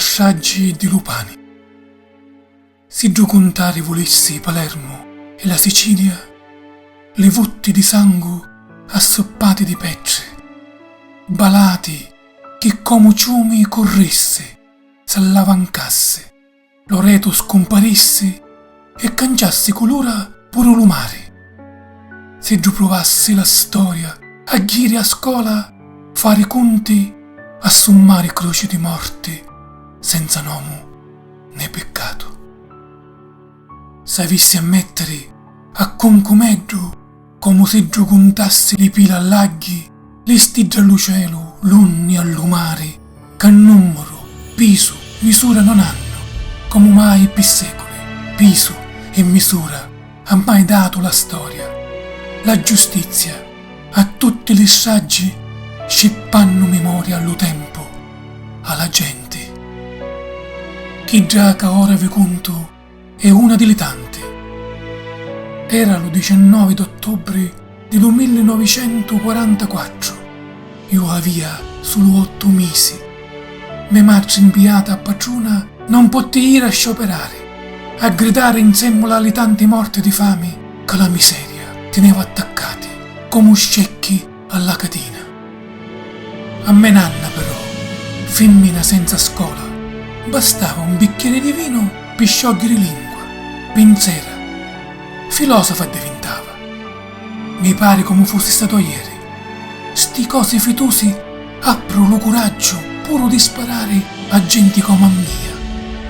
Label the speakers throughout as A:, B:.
A: stragi di Lupani. Si giucontari volessi Palermo e la Sicilia, le vutti di sangue assoppati di pece, balati che come ciumi corresse, s'allavancasse, Loreto scomparisse e cangiasse colora pure lo mare. Se giù provassi la storia a ghiri a scuola, fare conti, a sommare croci di morte, senza nome né peccato. Se avessi a mettere a concomeggio, come se giù contassi le pile all'aghi, le stigge allo cielo, l'unni all'umare, che numero, piso, misura non hanno, come mai per secoli, piso e misura ha mai dato la storia. La giustizia a tutti gli saggi scippanno memoria allo tempo, alla gente. Chi già che ora vi conto è una delle tante. Era lo 19 d'ottobre del 1944. Io aveva solo 8 mesi. Mia madre inviata a Paciuna non poté ir a scioperare, a gridare insieme alle tante morti di fame che la miseria teneva attaccati come scecchi alla catena. A me nanna però, femmina senza scuola, bastava un bicchiere di vino per sciogliere lingua, pensiera, filosofa diventava. Mi pare come fosse stato ieri. Sti cose fitosi apro lo coraggio puro di sparare a gente come a mia.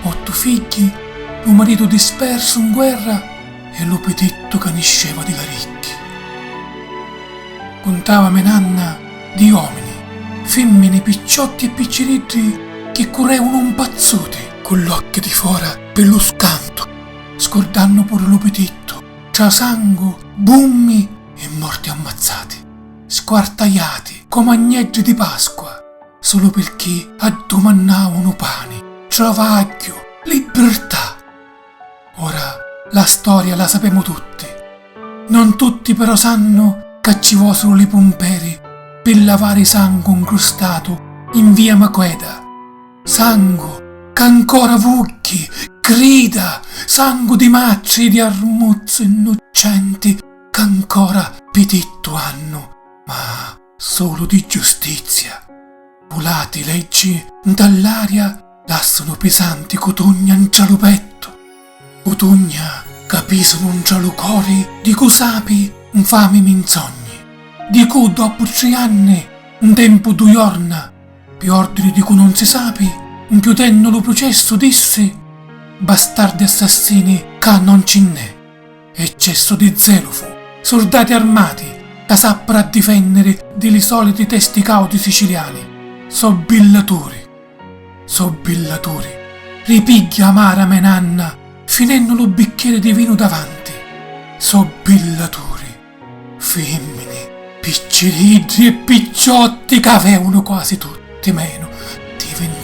A: 8 figli, lo marito disperso in guerra e lo petitto che nasceva di la ricchi. Contava me nanna di uomini, femmine picciotti e picciritti che correvano un pazzote con l'occhio di fora per lo scanto, scordando pure lo petitto, tra sangue, bummi e morti ammazzati, squartagliati come agnelli di Pasqua, solo perché addomannavano pani, travaglio, libertà. Ora la storia la sappiamo tutti. Non tutti però sanno che ci vossero le pomperi per lavare sangue incrustato in via Maqueda. Sangue che ancora vucchi, grida, sangue di macci di armuzzo innocenti che ancora petitto hanno, ma solo di giustizia. Volati leggi dall'aria lasciano pesanti cotugna in giallo petto, cotugna capiscono un giallo cuore di cusapi infami menzogni, di cui dopo 3 anni, un tempo 2 giorni, per ordine di cui non si sapi, impiutendo lo processo disse bastardi assassini che non ce n'è, eccesso di zelo fu, soldati armati che sappero a difendere dei soliti testi cauti siciliani, sobbillatori, ripiglia amara me nanna, finendo lo bicchiere di vino davanti, sobbillatori, femmine, picciriggi e picciotti che avevano quasi tutti meno di 20